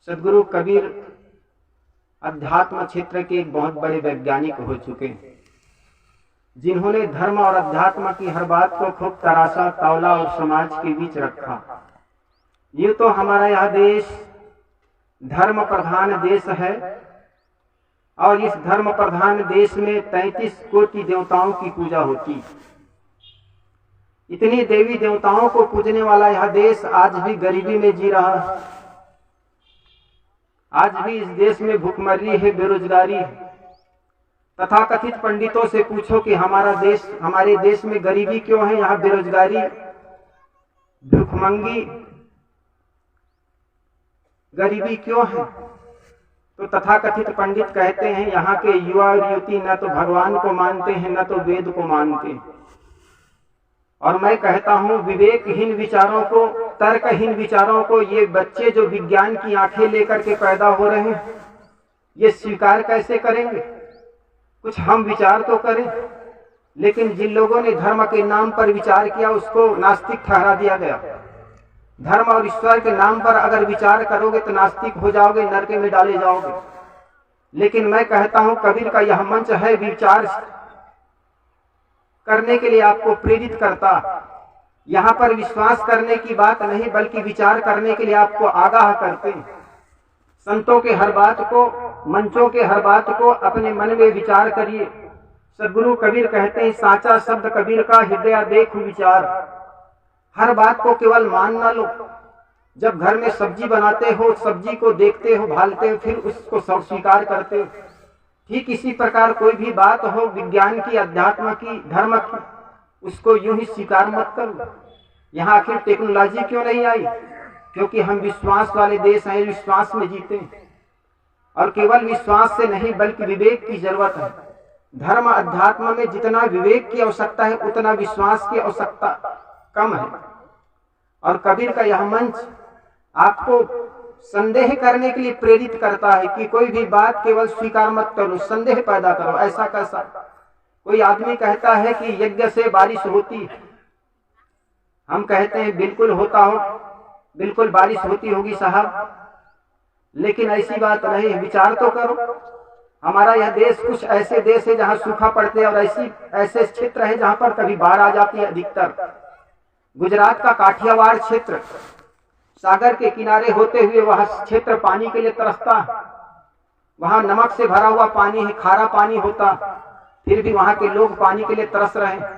सदगुरु कबीर अध्यात्म क्षेत्र के एक बहुत बड़े वैज्ञानिक हो चुके हैं, जिन्होंने धर्म और अध्यात्म की हर बात को खूब तराशा, तौला और समाज के बीच रखा। ये तो हमारा यह देश धर्म प्रधान देश है और इस धर्म प्रधान देश में 33 कोटि देवताओं की पूजा होती। इतनी देवी देवताओं को पूजने वाला यह देश आज भी गरीबी में जी रहा है। आज भी इस देश में भूखमरी है, बेरोजगारी है। तथा कथित पंडितों से पूछो कि हमारे देश में गरीबी क्यों है, यहाँ बेरोजगारी, भूखमंगी, गरीबी क्यों है, तो तथाकथित पंडित कहते हैं यहाँ के युवा और युवती न तो भगवान को मानते हैं न तो वेद को मानते हैं। और मैं कहता हूँ विवेकहीन विचारों को, तर्कहीन विचारों को ये बच्चे जो विज्ञान की आंखें लेकर के पैदा हो रहे हैं, ये स्वीकार कैसे करेंगे? कुछ हम विचार तो करें। लेकिन जिन लोगों ने धर्म के नाम पर विचार किया उसको नास्तिक ठहरा दिया गया। धर्म और ईश्वर के नाम पर अगर विचार करोगे तो नास्तिक हो जाओगे, नरक में डाले जाओगे। लेकिन मैं कहता हूं कबीर का यह मंच है विचार करने के लिए आपको प्रेरित करता। यहाँ पर विश्वास करने की बात नहीं बल्कि विचार करने के लिए आपको आगाह करते। संतों के हर बात को, मंचों के हर बात को अपने मन में विचार करिए। सदगुरु कबीर कहते हैं साचा शब्द कबीर का हृदय देखो विचार। हर बात को केवल मान ना लो। जब घर में सब्जी बनाते हो, सब्जी को देखते हो, भालते हो, फिर उसको सब स्वीकार करते हो। ठीक इसी प्रकार कोई भी बात हो, विज्ञान की, अध्यात्म की, धर्म की, उसको यूं ही स्वीकार मत करो। यहाँ आखिर टेक्नोलॉजी क्यों नहीं आई? क्योंकि हम विश्वास वाले देश हैं, विश्वास में जीते हैं। और केवल विश्वास से नहीं बल्कि विवेक की जरूरत है। धर्म अध्यात्म में जितना विवेक की आवश्यकता है उतना विश्वास की आवश्यकता कम है। और कबीर का यह मंच आपको संदेह करने के लिए प्रेरित करता है कि कोई भी बात केवल स्वीकार मत करो, संदेह पैदा करो। ऐसा कैसा? कोई आदमी कहता है कि यज्ञ से बारिश होती, हम कहते हैं बिल्कुल होता हो, बिल्कुल बारिश होती होगी साहब, लेकिन ऐसी बात नहीं। विचार तो करो। हमारा यह देश कुछ ऐसे देश है जहाँ सूखा पड़ते और ऐसे क्षेत्र है जहाँ पर कभी बाढ़ आ जाती है अधिकतर। गुजरात का काठियावाड़ क्षेत्र, सागर के किनारे होते हुए वह क्षेत्र पानी के लिए तरसता है। वहां नमक से भरा हुआ पानी है, खारा पानी होता, फिर भी वहां के लोग पानी के लिए तरस रहे हैं।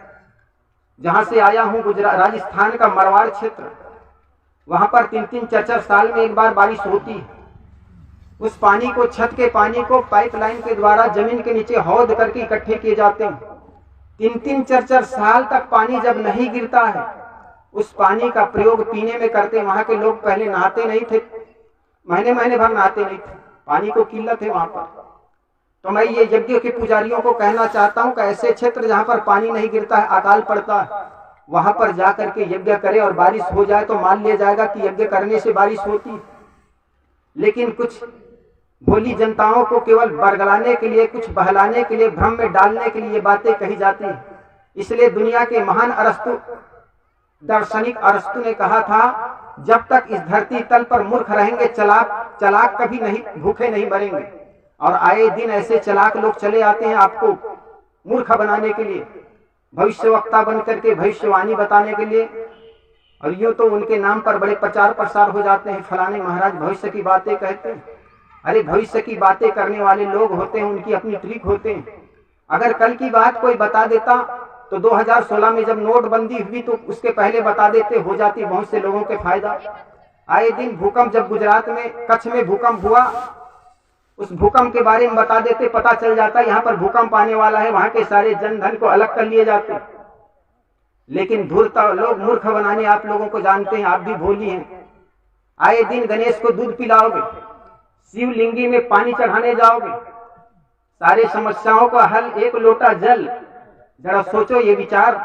जहां से आया हूं गुजरात, राजस्थान का मरवाड़ क्षेत्र, वहां पर 3-3, 4-4 साल में एक बार बारिश होती है। उस पानी को, छत के पानी को पाइपलाइन के द्वारा जमीन के नीचे हौद करके इकट्ठे किए जाते हैं। 3-3, 4-4 साल तक पानी जब नहीं गिरता है, उस पानी का प्रयोग पीने में करते। वहां के लोग पहले नहाते नहीं थे, महीने महीने भर नहाते नहीं थे, पानी को किल्लत है वहां पर। तो मैं ये यज्ञ के पुजारियों को कहना चाहता हूं कि ऐसे क्षेत्र जहां पर पानी नहीं गिरता है, अकाल पड़ता है, वहां पर जाकर के यज्ञ करे और बारिश हो जाए तो मान लिया जाएगा कि यज्ञ करने से बारिश होती। लेकिन कुछ भोली जनताओं को केवल बरगलाने के लिए, कुछ बहलाने के लिए, भ्रम में डालने के लिए बातें कही जाती है। इसलिए दुनिया के महान अरस्तु, दार्शनिक अरस्तु ने कहा था जब तक इस धरती तल पर मूर्ख रहेंगे चलाक कभी नहीं, भूखे नहीं मरेंगे। और आए दिन ऐसे चलाक लोग चले आते हैं आपको मूर्ख बनाने के लिए, भविष्यवक्ता बन करके भविष्यवाणी बताने के लिए। और यूं तो उनके नाम पर बड़े प्रचार प्रसार हो जाते हैं, फलाने महाराज भविष्य की बातें कहते हैं। अरे भविष्य की बातें करने वाले लोग होते हैं, उनकी अपनी ट्रिक होते हैं। अगर कल की बात कोई बता देता तो 2016 में जब नोटबंदी हुई तो उसके पहले बता देते, हो जाती बहुत से लोगों के फायदा। आए दिन भूकंप, जब गुजरात में कच्छ में भूकंप हुआ, उस भूकंप के बारे में बता देते, पता चल जाता यहाँ पर भूकंप आने वाला है, वहां के सारे जन धन को अलग कर लिए जाते। लेकिन धूर्त लोग, मूर्ख बनाने आप लोगों को जानते हैं, आप भी भोली हैं। आए दिन गणेश को दूध पिलाओगे, शिवलिंगी में पानी चढ़ाने जाओगे, सारे समस्याओं का हल एक लोटा जल। जरा सोचो ये विचार।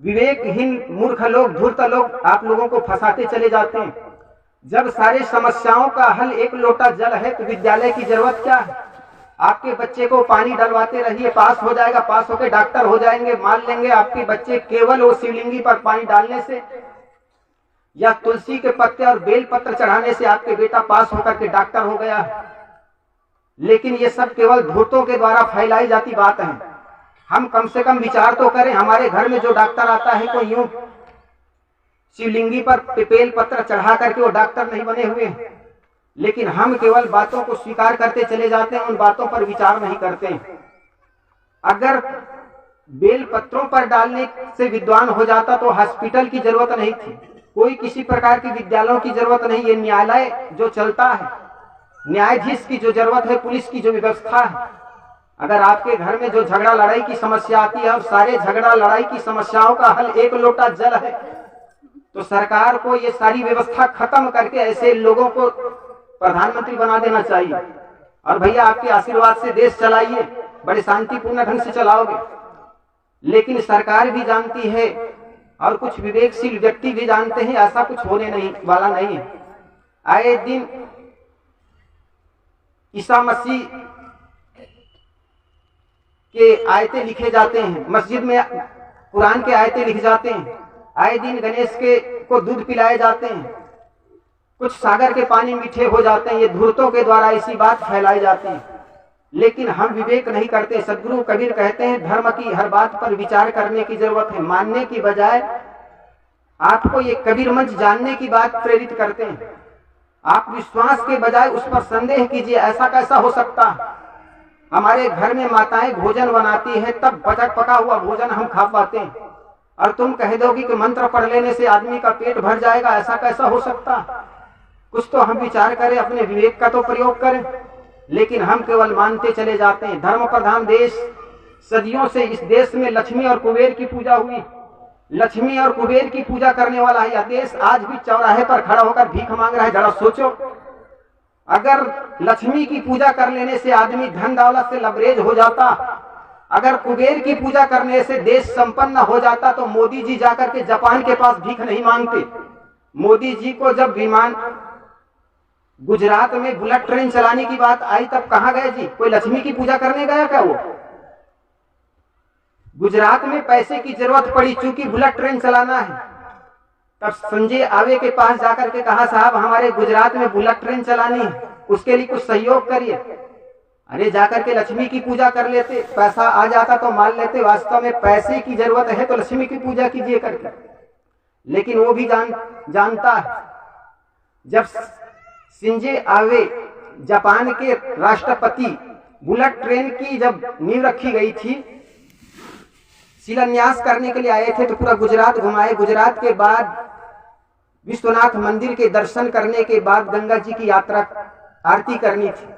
विवेकहीन मूर्ख लोग, धूर्त लोग आप लोगों को फंसाते चले जाते हैं। जब सारे समस्याओं का हल एक लोटा जल है तो विद्यालय की जरूरत क्या है? आपके बच्चे को पानी डलवाते रहिए, पास हो जाएगा, पास होकर डॉक्टर हो जाएंगे, मान लेंगे आपके बच्चे केवल वो शिवलिंगी पर पानी डालने से। या तुलसी के पत्ते और बेल पत्र चढ़ाने से आपके बेटा पास होकर के डॉक्टर हो गया है। लेकिन ये सब केवल भूतों के द्वारा फैलाई जाती बात है। हम कम से कम विचार तो करें। हमारे घर में जो डॉक्टर आता है कोई यूं शिवलिंगी पर बेल पत्र चढ़ा करके वो डॉक्टर नहीं बने हुए हैं। लेकिन हम केवल बातों को स्वीकार करते चले जाते हैं, उन बातों पर विचार नहीं करते। अगर बेल पत्रों पर डालने से विद्वान हो जाता तो हॉस्पिटल की जरूरत नहीं थी, कोई किसी प्रकार के विद्यालयों की जरूरत नहीं। ये न्यायालय जो चलता है, न्यायाधीश की जो जरूरत है, पुलिस की जो व्यवस्था है, अगर आपके घर में जो झगड़ा लड़ाई की समस्या आती है और सारे झगड़ा लड़ाई की समस्याओं का हल एक लोटा जल है, तो सरकार को ये सारी व्यवस्था खत्म करके ऐसे लोगों को प्रधानमंत्री बना देना चाहिए। और भैया आपके आशीर्वाद से देश चलाइए, बड़े शांतिपूर्ण ढंग से चलाओगे। लेकिन सरकार भी जानती है और कुछ विवेकशील व्यक्ति भी जानते हैं ऐसा कुछ होने नहीं वाला नहीं है। आए दिन ईसा मसीह के आयतें लिखे जाते हैं, मस्जिद में कुरान के आयतें लिखे जाते हैं। आए दिन गणेश के को दूध पिलाए जाते हैं, कुछ सागर के पानी मीठे हो जाते हैं। ये धूर्तों के द्वारा ऐसी बात फैलाई जाती है, लेकिन हम विवेक नहीं करते। सदगुरु कबीर कहते हैं धर्म की हर बात पर विचार करने की जरूरत है, मानने की बजाय आपको ये कबीर मंच जानने की बात प्रेरित करते हैं। आप विश्वास के बजाय उस पर संदेह कीजिए, ऐसा कैसा हो सकता है। हमारे घर में माताएं भोजन बनाती है, तब पका हुआ भोजन हम खा पाते हैं, और तुम कह दोगी कि मंत्र पढ़ लेने से आदमी का पेट भर जाएगा, ऐसा कैसा हो सकता। कुछ तो हम विचार करें, अपने विवेक का तो प्रयोग करें। लेकिन हम केवल मानते चले जाते हैं। धर्म प्रधान देश, सदियों से इस देश में लक्ष्मी और कुबेर की पूजा हुई। लक्ष्मी और कुबेर की पूजा करने वाला है यह देश। आज भी चौराहे पर खड़ा होकर भीख मांग रहा है। जरा सोचो, अगर लक्ष्मी की पूजा कर लेने से आदमी धन दौलत से लबरेज हो जाता, अगर कुबेर की पूजा करने से देश संपन्न हो जाता, तो मोदी जी जाकर के जापान के पास भीख नहीं मांगते। मोदी जी को जब विमान गुजरात में बुलेट ट्रेन चलाने की बात आई, तब कहां गए जी? कोई लक्ष्मी की पूजा करने गया क्या? वो गुजरात में पैसे की जरूरत पड़ी, चूंकि बुलेट ट्रेन चलाना है, तब संजय आवे के पास जाकर के कहा साहब हमारे गुजरात में बुलेट ट्रेन चलानी है, उसके लिए कुछ सहयोग करिए। अरे जाकर के लक्ष्मी की पूजा कर लेते, पैसा आ जाता तो मान लेते। वास्तव में पैसे की जरूरत है तो लक्ष्मी की पूजा कीजिए करके। लेकिन वो भी जानता है, जब संजय आवे जापान के राष्ट्रपति, बुलेट ट्रेन की जब नींव रखी गई थी, शिलान्यास करने के लिए आए थे, तो पूरा गुजरात घुमाए। गुजरात के बाद विश्वनाथ मंदिर के दर्शन करने के बाद गंगा जी की यात्रा आरती करनी थी।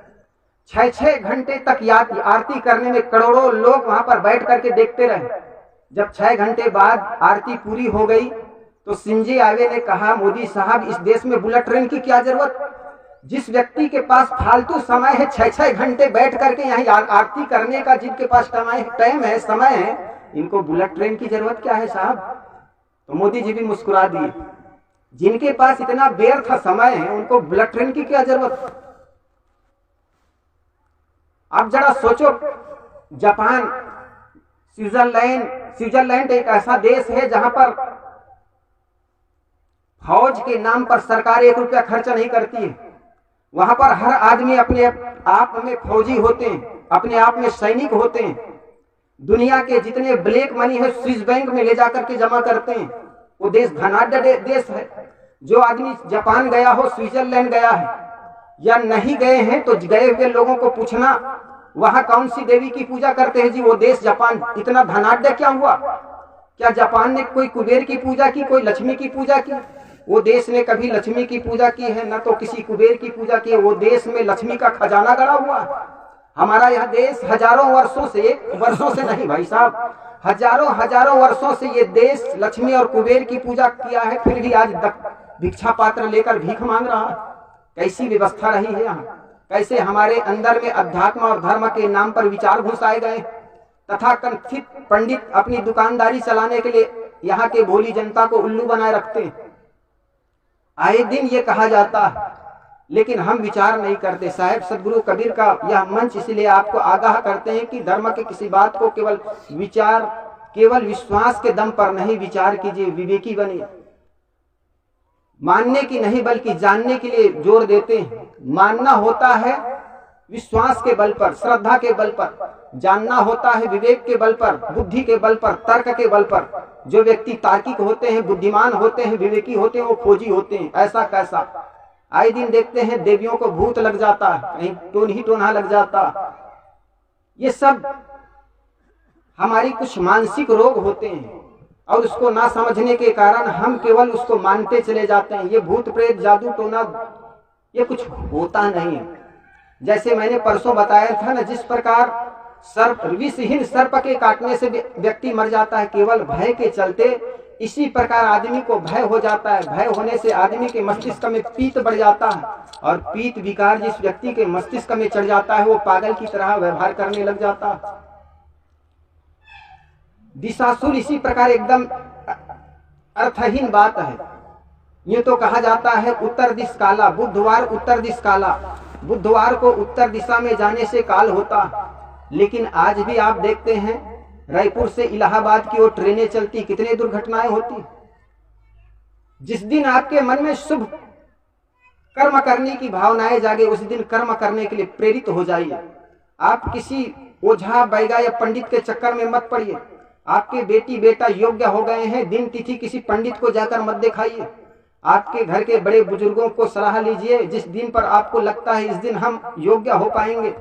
6-6 घंटे तक आरती करने में करोड़ों लोग वहां पर बैठ करके देखते रहे। जब 6 घंटे बाद आरती पूरी हो गई, तो संजय आवे ने कहा मोदी साहब इस देश में बुलेट ट्रेन की क्या जरूरत? जिस व्यक्ति के पास फालतू समय है 6-6 घंटे बैठ करके यहाँ आरती करने का, जिनके पास टाइम है, समय है, इनको बुलेट ट्रेन की जरूरत क्या है साहब? तो मोदी जी भी मुस्कुरा दिए। जिनके पास इतना व्यर्थ समय है उनको बुलेट ट्रेन की क्या जरूरत? अब जरा सोचो, जापान, स्विट्जरलैंड एक ऐसा देश है जहां पर फौज के नाम पर सरकार 1 रुपया खर्चा नहीं करती है। वहां पर हर आदमी अपने आप में फौजी होते हैं, अपने आप में सैनिक होते हैं। दुनिया के जितने ब्लैक मनी है स्विस बैंक में ले जाकर के जमा करते हैं। वो देश धनाढ्य देश है। जो आदमी जापान गया हो, स्विट्जरलैंड गया है या नहीं गए हैं, तो गए हुए लोगों को पूछना वहां कौन सी देवी की पूजा करते हैं जी? वो देश जापान इतना धनाढ्य क्या हुआ? क्या जापान ने कोई कुबेर की पूजा की, कोई लक्ष्मी की पूजा की? वो देश ने कभी लक्ष्मी की पूजा की है, न तो किसी कुबेर की पूजा की है। वो देश में लक्ष्मी का खजाना गड़ा हुआ है। हमारा यह देश हजारों वर्षों से नहीं भाई साहब, हजारों वर्षों से ये देश लक्ष्मी और कुबेर की पूजा किया है, फिर भी आज भिक्षा पात्र लेकर भीख मांग रहा है। कैसी व्यवस्था रही है यहाँ? कैसे हमारे अंदर में अध्यात्म और धर्म के नाम पर विचार घुसाए गए, तथा कथित पंडित अपनी दुकानदारी चलाने के लिए यहाँ के भोली जनता को उल्लू बनाए रखते हैं। आए दिन ये कहा जाता है, लेकिन हम विचार नहीं करते। साहब सदगुरु कबीर का यह मंच इसलिए आपको आगाह करते हैं कि धर्म के किसी बात को केवल विश्वास के दम पर नहीं विचार कीजिए, विवेकी बनिए। मानने की नहीं बल्कि जानने के लिए जोर देते हैं। मानना होता है विश्वास के बल पर, श्रद्धा के बल पर, जानना होता है विवेक के बल पर, बुद्धि के बल पर, तर्क के बल पर। जो व्यक्ति तार्किक होते हैं, बुद्धिमान होते हैं, विवेकी होते हैं, वो खोजी होते हैं। ऐसा कैसा? आए दिन देखते हैं देवियों को भूत लग जाता है, कहीं टोनही टोना लग जाता। ये सब हमारी कुछ मानसिक रोग होते हैं और उसको ना समझने के कारण हम केवल उसको मानते चले जाते हैं। ये भूत प्रेत जादू टोना ये कुछ होता नहीं है। जैसे मैंने परसों बताया था ना, जिस प्रकार सर्प, विषहीन सर्प के काटने से व्यक्ति मर जाता है केवल भय के चलते, इसी प्रकार आदमी को भय हो जाता है। भय होने से आदमी के मस्तिष्क में पीत बढ़ जाता है और पीत विकार जिस व्यक्ति के मस्तिष्क में चढ़ जाता है वो पागल की तरह व्यवहार करने लग जाता है। दिशाशूल इसी प्रकार एकदम अर्थहीन बात है। ये तो कहा जाता है उत्तर दिश काला, बुधवार उत्तर दिश काला। बुधवार को उत्तर दिशा में जाने से काल होता, लेकिन आज भी आप देखते हैं रायपुर से इलाहाबाद की ओर ट्रेनें चलती, कितने दुर्घटनाएं होती। जिस दिन आपके मन में शुभ कर्म करने की भावनाएं जागे उस दिन कर्म करने के लिए प्रेरित हो जाइए। आप किसी ओझा बैगा या पंडित के चक्कर में मत पड़िए। आपके बेटी बेटा योग्य हो गए हैं, दिन तिथि किसी पंडित को जाकर मत दिखाइए। आपके घर के बड़े बुजुर्गों को सलाह लीजिए। जिस दिन पर आपको लगता है इस दिन हम योग्य हो पाएंगे,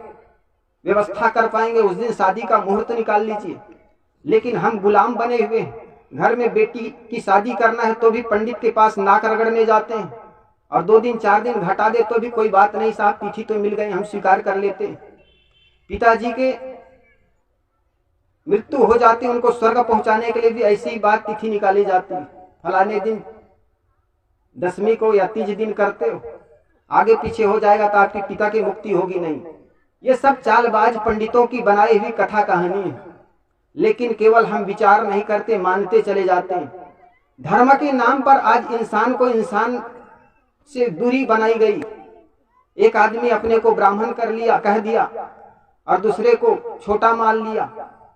व्यवस्था कर पाएंगे, उस दिन शादी का मुहूर्त निकाल लीजिए। लेकिन हम गुलाम बने हुए हैं। घर में बेटी की शादी करना है तो भी पंडित के पास नाक रगड़ने जाते हैं, और 2 दिन 4 दिन घटा दे तो भी कोई बात नहीं, साहब तिथि तो मिल गई, हम स्वीकार कर लेते हैं। पिताजी के मृत्यु हो जाती, उनको स्वर्ग पहुंचाने के लिए भी ऐसी ही बात तिथि निकाली जाती है। फलाने दिन 10वीं को या 30 दिन करते हो, आगे पीछे हो जाएगा तो आपके पिता की मुक्ति होगी नहीं। ये सब चालबाज पंडितों की बनाई हुई कथा कहानी है। लेकिन केवल हम विचार नहीं करते, मानते चले जाते हैं। धर्म के नाम पर आज इंसान को इंसान से दूरी बनाई गई। एक आदमी अपने को ब्राह्मण कर लिया, कह दिया, और दूसरे को छोटा मान लिया।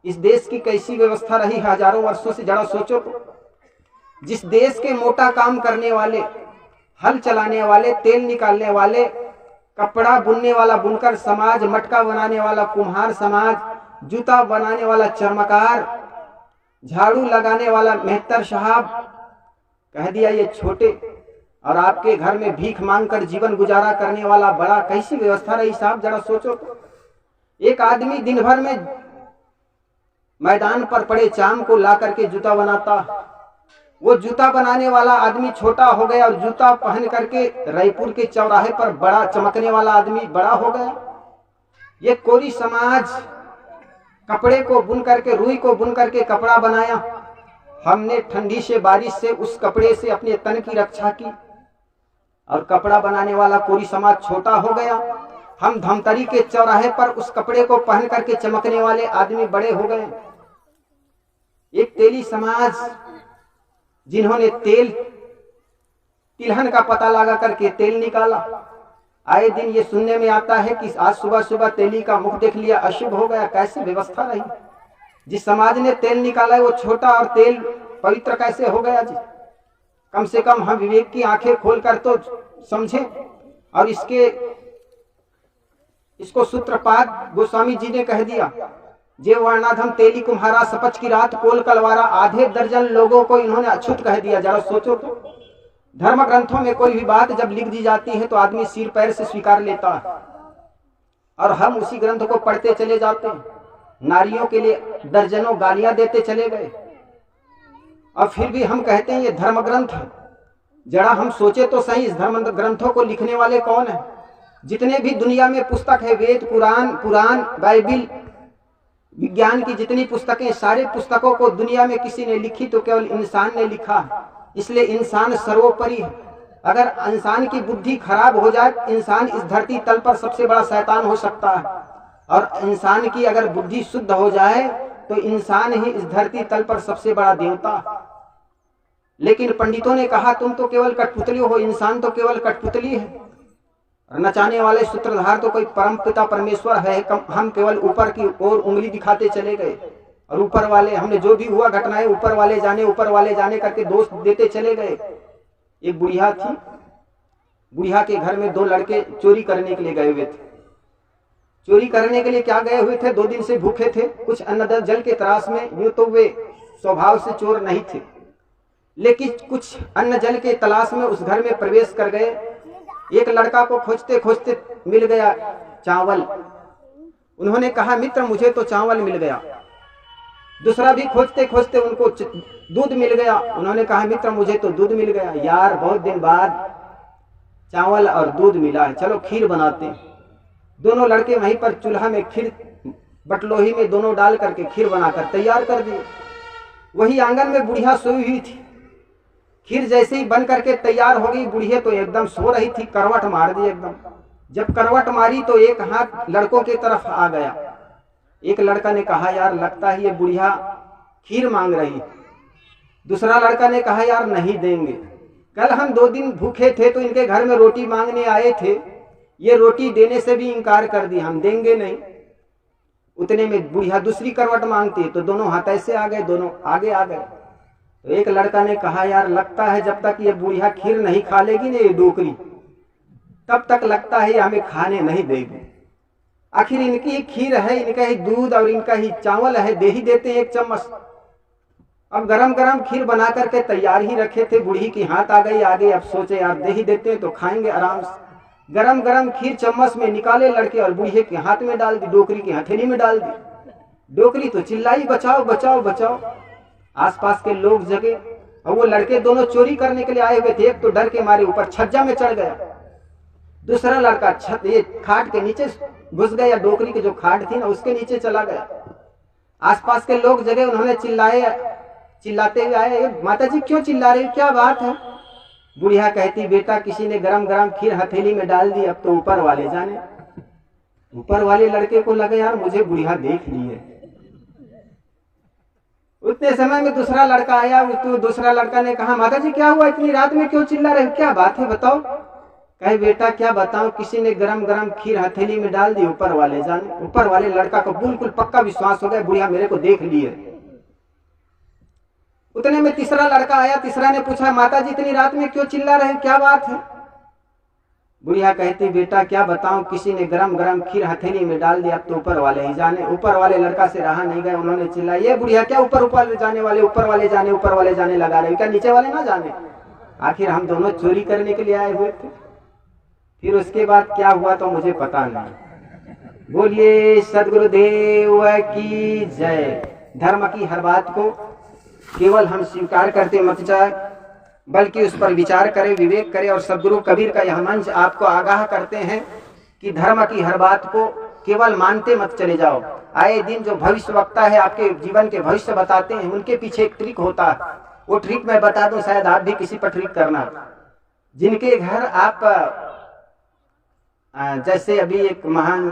इस देश की कैसी व्यवस्था रही हजारों वर्षों से, जरा सोचो तो। जिस देश के मोटा काम करने वाले, हल चलाने वाले, तेल निकालने वाले, कपड़ा बुनने वाला बुनकर समाज, मटका बनाने वाला कुम्हार समाज, जूता बनाने वाला चर्मकार, झाड़ू लगाने वाला मेहतर साहब, कह दिया ये छोटे, और आपके घर में भीख मांगकर जीवन गुजारा करने वाला बड़ा। कैसी व्यवस्था रही साहब, जरा सोचो तो। एक आदमी दिन भर में मैदान पर पड़े चाम को ला करके जूता बनाता, वो जूता बनाने वाला आदमी छोटा हो गया और जूता पहन करके रायपुर के चौराहे पर बड़ा चमकने वाला आदमी बड़ा हो गया। ये कोरी समाज कपड़े को बुन करके, रुई को बुन करके कपड़ा बनाया। हमने ठंडी से, बारिश से उस कपड़े से अपने तन की रक्षा की, और कपड़ा बनाने वाला कोरी समाज छोटा हो गया। हम धमतरी के चौराहे पर उस कपड़े को पहन करके चमकने वाले आदमी बड़े हो गए। एक तेली समाज जिन्होंने तेल तिलहन का पता लगा करके तेल निकाला। आए दिन ये सुनने में आता है कि आज सुबह सुबह तेली का मुख देख लिया, अशुभ हो गया। कैसी व्यवस्था रही। जिस समाज ने तेल निकाला है वो छोटा और तेल पवित्र कैसे हो गया जी। कम से कम हम विवेक की आंखें खोलकर तो समझें। और इसको सूत्रपात गोस्वामी जी ने कह दिया, जे वर्णाधम तेली कुम्हारा सपच की रात कोल कलवारा। आधे दर्जन लोगों को इन्होंने अछूत कह दिया। जरा सोचो तो। धर्म ग्रंथों में कोई भी बात जब लिख दी जाती है तो आदमी सिर पैर से स्वीकार लेता है, और हम उसी ग्रंथ को पढ़ते चले जाते हैं। नारियों के लिए दर्जनों गालियां देते चले गए, और फिर भी हम कहते हैं ये धर्म ग्रंथ है। जरा हम सोचे तो सही, इस धर्म ग्रंथों को लिखने वाले कौन है। जितने भी दुनिया में पुस्तक है, वेद, पुराण, बाइबिल, विज्ञान की जितनी पुस्तकें, सारे पुस्तकों को दुनिया में किसी ने लिखी तो केवल इंसान ने लिखा। इसलिए इंसान सर्वोपरि है। अगर इंसान की बुद्धि खराब हो जाए, इंसान इस धरती तल पर सबसे बड़ा शैतान हो सकता है, और इंसान की अगर बुद्धि शुद्ध हो जाए तो इंसान ही इस धरती तल पर सबसे बड़ा देवता। लेकिन पंडितों ने कहा तुम तो केवल कठपुतली हो, इंसान तो केवल कठपुतली है। नचाने वाले सूत्रधार तो कोई परम पिता परमेश्वर है। हम केवल ऊपर की ओर उंगली दिखाते चले गए, और ऊपर वाले, हमने जो भी हुआ घटनाएं ऊपर वाले जाने करके दोष देते चले गए। एक बुढ़िया थी, बुढ़िया के घर में 2 लड़के चोरी करने के लिए गए हुए थे। चोरी करने के लिए क्या गए हुए थे, 2 दिन से भूखे थे, कुछ अन्न जल के तलाश में। यूं तो वे स्वभाव से चोर नहीं थे, लेकिन कुछ अन्न जल के तलाश में उस घर में प्रवेश कर गए। एक लड़का को खोजते खोजते मिल गया चावल। उन्होंने कहा मित्र मुझे तो चावल मिल गया। दूसरा भी खोजते खोजते उनको दूध मिल गया। उन्होंने कहा मित्र मुझे तो दूध मिल गया। यार बहुत दिन बाद चावल और दूध मिला है, चलो खीर बनाते हैं। दोनों लड़के वहीं पर चूल्हा में खीर, बटलोही में दोनों डाल करके खीर बनाकर तैयार कर दिए। वही आंगन में बुढ़िया सोई हुई थी। खीर जैसे ही बन करके तैयार हो गई, बुढ़िया तो एकदम सो रही थी, करवट मार दी एकदम। जब करवट मारी तो एक हाथ लड़कों की तरफ आ गया। एक लड़का ने कहा यार लगता है ये बुढ़िया खीर मांग रही। दूसरा लड़का ने कहा यार नहीं देंगे, कल हम 2 दिन भूखे थे तो इनके घर में रोटी मांगने आए थे, ये रोटी देने से भी इनकार कर दी, हम देंगे नहीं। उतने में बुढ़िया दूसरी करवट मांगती तो दोनों हाथ ऐसे आ गए, दोनों आगे आ गए। तो एक लड़का ने कहा यार लगता है जब तक ये बुढ़िया खीर नहीं खा लेगी ना ये डोकरी, तब तक लगता है ये हमें खाने नहीं देगी। आखिर इनकी ही खीर है, इनका ही दूध और इनका ही चावल है, दे ही देते हैं 1 चम्मच। अब गरम गरम खीर बना करके तैयार ही रखे थे, बूढ़ी की हाथ आ गई आगे। अब सोचे यार दे ही देते हैं तो खाएंगे आराम से। गरम गरम खीर चम्मच में निकाले लड़के और बूढ़े के हाथ में डाल दी, डोकरी की हथेली में डाल दी। डोकरी तो चिल्लाई बचाओ बचाओ बचाओ। आसपास के लोग जगे और वो लड़के दोनों चोरी करने के लिए आए हुए थे। एक तो डर के मारे ऊपर छज्जा में चढ़ गया, दूसरा लड़का छत ये खाट के नीचे घुस गया, डोकरी की जो खाट थी ना उसके नीचे चला गया। आसपास के लोग जगे, उन्होंने चिल्लाते हुए आए, माता जी क्यों चिल्ला रही, क्या बात है। बुढ़िया कहती बेटा किसी ने गरम गरम खीर हथेली में डाल दी, अब तो ऊपर वाले जाने। ऊपर वाले लड़के को लगा यार मुझे बुढ़िया देख ली है। उतने समय में दूसरा लड़का आया। तो दूसरा लड़का ने कहा माता जी क्या हुआ, इतनी रात में क्यों चिल्ला रहे, क्या बात है बताओ। कहे बेटा क्या बताऊं, किसी ने गरम गरम खीर हथेली में डाल दी, ऊपर वाले जाने। ऊपर वाले लड़का को बिल्कुल पक्का विश्वास हो गया बुढ़िया मेरे को देख ली है। उतने में तीसरा लड़का आया। तीसरा ने पूछा माता जी इतनी रात में क्यों चिल्ला रहे, क्या बात है। बुढ़िया कहती बेटा क्या बताऊं, किसी ने गरम गरम खीर हथेली में डाल दिया, अब तो ऊपर वाले ही जाने। ऊपर वाले लड़का से रहा नहीं गया, उन्होंने चिल्लाया ये बुढ़िया क्या ऊपर ऊपर जाने वाले, ऊपर वाले जाने, ऊपर वाले जाने लगा रहे, क्या नीचे वाले ना जाने। आखिर हम दोनों चोरी करने के लिए आए हुए थे। फिर उसके बाद क्या हुआ तो मुझे पता नहीं। बोलिए सदगुरुदेव की जय। धर्म की हर बात को केवल हम स्वीकार करते मत जाए, बल्कि उस पर विचार करें, विवेक करें। और सदगुरु कबीर का यह मंच आपको आगाह करते हैं कि धर्म की हर बात को केवल मानते मत चले जाओ। आए दिन जो भविष्य वक्ता है आपके जीवन के भविष्य बताते हैं, उनके पीछे एक ट्रिक होता है। वो ट्रिक मैं बता दूं, शायद आप भी किसी पर ट्रिक करना। जिनके घर आप जैसे अभी एक महान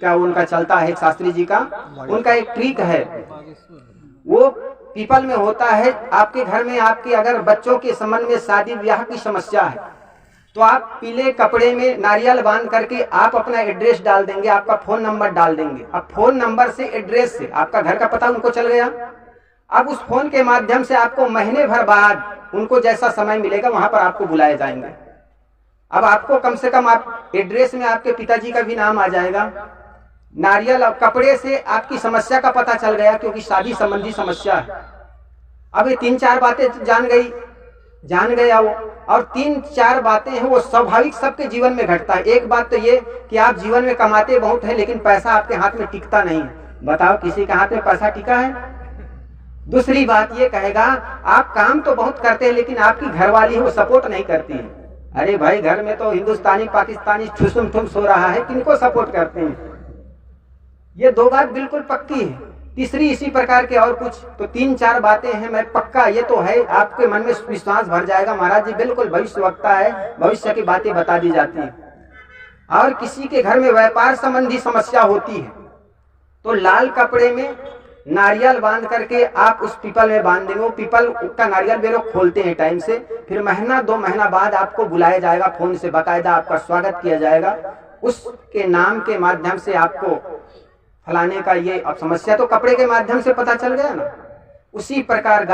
का उनका चलता है शास्त्री जी का, उनका एक ट्रिक है, वो पीपल में होता है। आपके घर में आपके अगर बच्चों के संबंध में शादी ब्याह की समस्या है तो आप पीले कपड़े में नारियल बांध करके आप अपना एड्रेस डाल देंगे, आपका फोन नंबर डाल देंगे। अब फोन नंबर से एड्रेस से आपका घर का पता उनको चल गया। अब उस फोन के माध्यम से आपको महीने भर बाद उनको जैसा समय मिलेगा वहां पर आपको बुलाए जाएंगे। अब आपको कम से कम आप एड्रेस में आपके पिताजी का भी नाम आ जाएगा। नारियल और कपड़े से आपकी समस्या का पता चल गया, क्योंकि शादी संबंधी समस्या है। अब ये 3-4 बातें जान गया वो, और 3-4 बातें हैं वो स्वाभाविक सबके जीवन में घटता है। एक बात तो ये कि आप जीवन में कमाते बहुत है लेकिन पैसा आपके हाथ में टिकता नहीं है। बताओ किसी के हाथ में पैसा टिका है। दूसरी बात ये कहेगा आप काम तो बहुत करते हैं लेकिन आपकी घरवाली वो सपोर्ट नहीं करती है। अरे भाई घर में तो हिंदुस्तानी पाकिस्तानी ठुसुम ठुम सो रहा है, किनको सपोर्ट करते हैं। ये 2 बात बिल्कुल पक्की है। तीसरी इसी प्रकार के और कुछ तो 3-4 बातें हैं, मैं पक्का ये तो है आपके मन में विश्वास भर जाएगा महाराज जी बिल्कुल भविष्य वक्ता है, भविष्य की बातें बता दी जाती है। और किसी के घर में व्यापार संबंधी समस्या होती है तो लाल कपड़े में नारियल बांध करके आप उस पीपल में बांध देंगे। वो पीपल का नारियल वे लोग खोलते हैं टाइम से, फिर महीना 2 महीना बाद आपको बुलाया जाएगा, फोन से बाकायदा आपका स्वागत किया जाएगा। उसके नाम के माध्यम से आपको फलाने का ये, अब समस्या तो कपड़े के माध्यम से पता चल गया ना। उसी प्रकार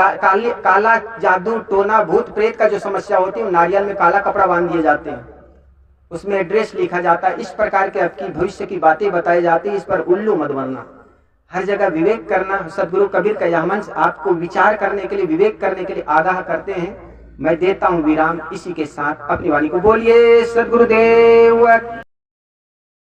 काला जादू टोना भूत प्रेत का जो समस्या होती है, नारियल में काला कपड़ा बांध दिए जाते हैं, उसमें एड्रेस लिखा जाता है। इस प्रकार के आपकी भविष्य की बातें बताई जाती है। इस पर उल्लू मत बनना, हर जगह विवेक करना। सदगुरु कबीर का यह मंच आपको विचार करने के लिए, विवेक करने के लिए आगाह करते हैं। मैं देता हूं विराम इसी के साथ अपनी वाणी को। बोलिए सदगुरुदेव।